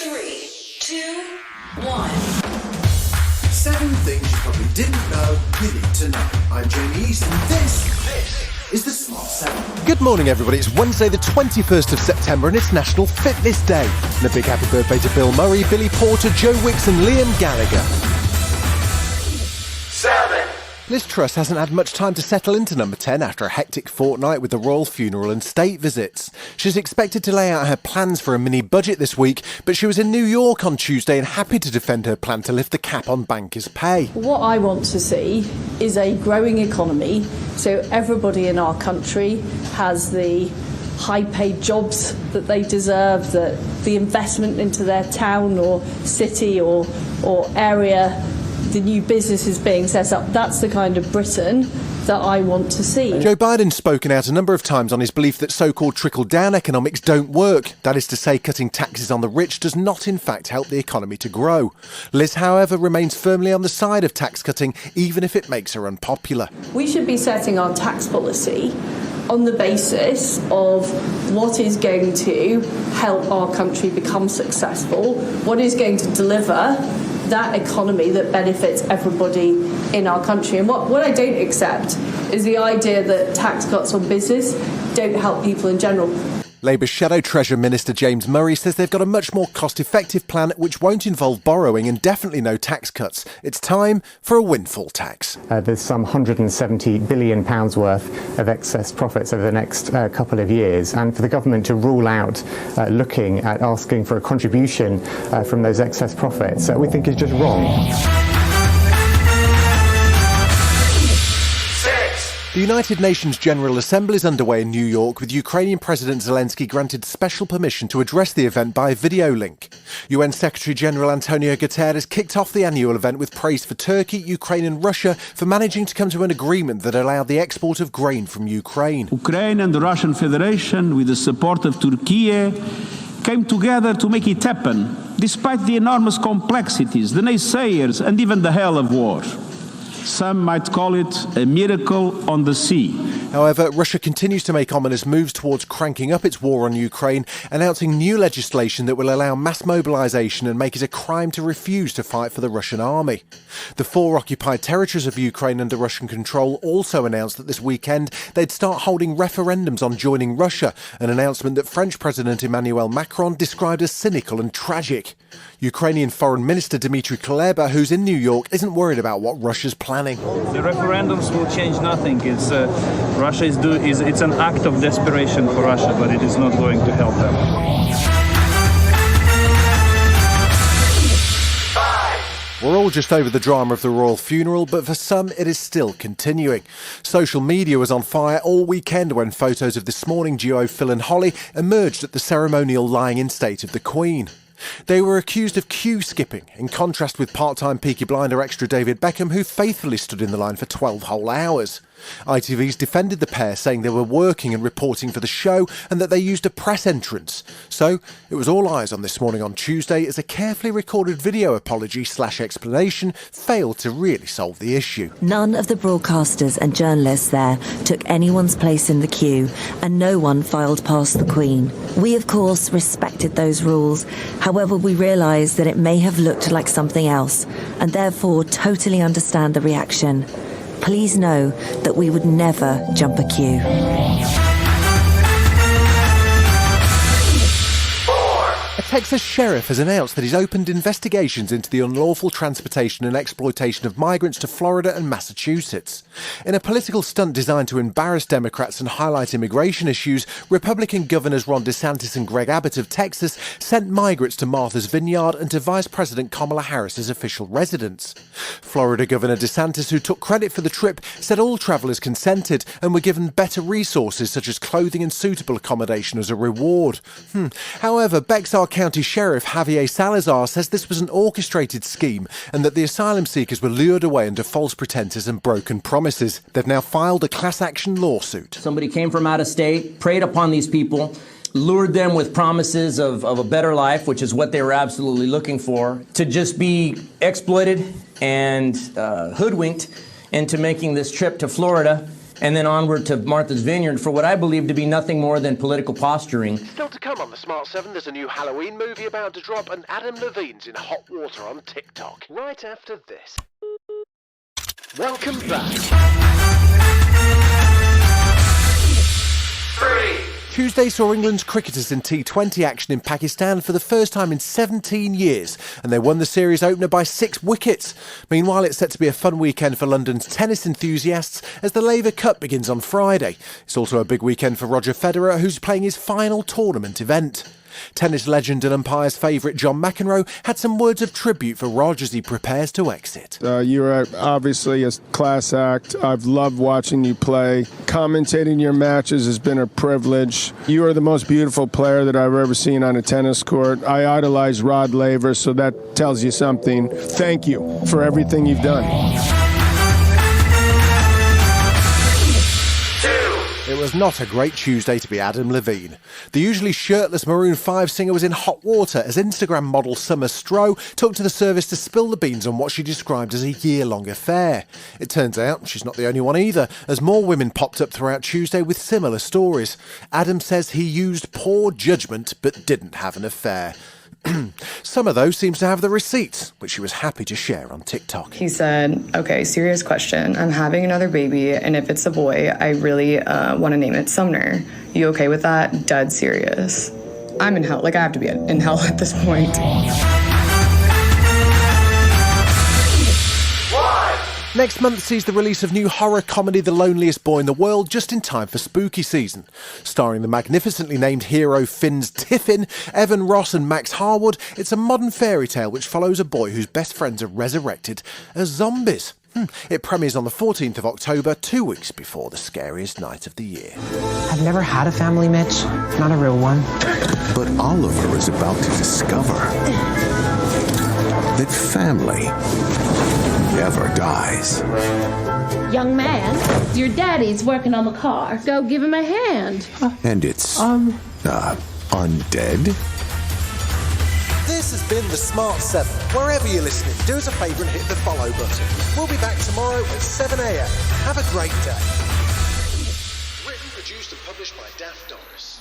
3, 2, 1. 7 things you probably didn't know you need to know. I'm Jamie East, and this is the Smart 7. Good morning, everybody. It's Wednesday, the 21st of September, and it's National Fitness Day. And a big happy birthday to Bill Murray, Billy Porter, Joe Wicks, and Liam Gallagher. 7. Liz Truss hasn't had much time to settle into number 10 after a hectic fortnight with the royal funeral and state visits. She's expected to lay out her plans for a mini-budget this week, but she was in New York on Tuesday and happy to defend her plan to lift the cap on bankers' pay. What I want to see is a growing economy, so everybody in our country has the high-paid jobs that they deserve, that the investment into their town or city or area, the new businesses being set up. That's the kind of Britain that I want to see. Joe Biden's spoken out a number of times on his belief that so-called trickle-down economics don't work. That is to say, cutting taxes on the rich does not in fact help the economy to grow. Liz, however, remains firmly on the side of tax cutting, even if it makes her unpopular. We should be setting our tax policy on the basis of what is going to help our country become successful, what is going to deliver that economy that benefits everybody in our country. And what I don't accept is the idea that tax cuts on business don't help people in general. Labour's Shadow Treasurer Minister James Murray says they've got a much more cost-effective plan which won't involve borrowing and definitely no tax cuts. It's time for a windfall tax. There's some £170 billion worth of excess profits over the next couple of years, and for the government to rule out looking at asking for a contribution from those excess profits, we think is just wrong. The United Nations General Assembly is underway in New York, with Ukrainian President Zelensky granted special permission to address the event by video link. UN Secretary-General Antonio Guterres kicked off the annual event with praise for Turkey, Ukraine and Russia for managing to come to an agreement that allowed the export of grain from Ukraine. Ukraine and the Russian Federation, with the support of Turkey, came together to make it happen, despite the enormous complexities, the naysayers and even the hell of war. Some might call it a miracle on the sea. However, Russia continues to make ominous moves towards cranking up its war on Ukraine, announcing new legislation that will allow mass mobilisation and make it a crime to refuse to fight for the Russian army. The 4 occupied territories of Ukraine under Russian control also announced that this weekend they'd start holding referendums on joining Russia, an announcement that French President Emmanuel Macron described as cynical and tragic. Ukrainian Foreign Minister Dmitry Kuleba, who's in New York, isn't worried about what Russia's planning. The referendums will change nothing. It's it's an act of desperation for Russia, but it is not going to help them. We're all just over the drama of the royal funeral, but for some it is still continuing. Social media was on fire all weekend when photos of this morning duo Phil and Holly emerged at the ceremonial lying-in state of the Queen. They were accused of queue skipping, in contrast with part-time Peaky Blinder extra David Beckham, who faithfully stood in the line for 12 whole hours. ITV's defended the pair, saying they were working and reporting for the show and that they used a press entrance. So it was all eyes on This Morning on Tuesday as a carefully recorded video apology/explanation failed to really solve the issue. None of the broadcasters and journalists there took anyone's place in the queue, and no one filed past the Queen. We, of course, respected those rules. However, we realised that it may have looked like something else, and therefore totally understand the reaction. Please know that we would never jump a queue. A Texas sheriff has announced that he's opened investigations into the unlawful transportation and exploitation of migrants to Florida and Massachusetts. In a political stunt designed to embarrass Democrats and highlight immigration issues, Republican Governors Ron DeSantis and Greg Abbott of Texas sent migrants to Martha's Vineyard and to Vice President Kamala Harris's official residence. Florida Governor DeSantis, who took credit for the trip, said all travellers consented and were given better resources such as clothing and suitable accommodation as a reward. However, Bexar County Sheriff Javier Salazar says this was an orchestrated scheme and that the asylum seekers were lured away under false pretenses and broken promises. They've now filed a class action lawsuit. Somebody came from out of state, preyed upon these people, lured them with promises of a better life, which is what they were absolutely looking for, to just be exploited and hoodwinked into making this trip to Florida and then onward to Martha's Vineyard for what I believe to be nothing more than political posturing. Still to come on the Smart 7, there's a new Halloween movie about to drop, and Adam Levine's in hot water on TikTok. Right after this. Welcome back. Tuesday saw England's cricketers in T20 action in Pakistan for the first time in 17 years, and they won the series opener by 6 wickets. Meanwhile, it's set to be a fun weekend for London's tennis enthusiasts as the Laver Cup begins on Friday. It's also a big weekend for Roger Federer, who's playing his final tournament event. Tennis legend and umpire's favourite John McEnroe had some words of tribute for Rog as he prepares to exit. You're obviously a class act. I've loved watching you play. Commentating your matches has been a privilege. You are the most beautiful player that I've ever seen on a tennis court. I idolize Rod Laver, so that tells you something. Thank you for everything you've done. It was not a great Tuesday to be Adam Levine. The usually shirtless Maroon 5 singer was in hot water as Instagram model Summer Stroh took to the service to spill the beans on what she described as a year-long affair. It turns out she's not the only one either, as more women popped up throughout Tuesday with similar stories. Adam says he used poor judgment but didn't have an affair. Summer, though, seems to have the receipts, which she was happy to share on TikTok. He said, okay, serious question. I'm having another baby, and if it's a boy, I really want to name it Sumner. You okay with that? Dead serious. I'm in hell. Like, I have to be in hell at this point. Next month sees the release of new horror comedy The Loneliest Boy in the World just in time for spooky season. Starring the magnificently named hero Finn's Tiffin, Evan Ross and Max Harwood, it's a modern fairy tale which follows a boy whose best friends are resurrected as zombies. It premieres on the 14th of October, 2 weeks before the scariest night of the year. I've never had a family, Mitch. Not a real one. But Oliver is about to discover that family never dies. Young man, your daddy's working on the car. Go give him a hand. And it's, undead? This has been The Smart 7. Wherever you're listening, do us a favour and hit the follow button. We'll be back tomorrow at 7 a.m. Have a great day. Written, produced and published by Daft Doris.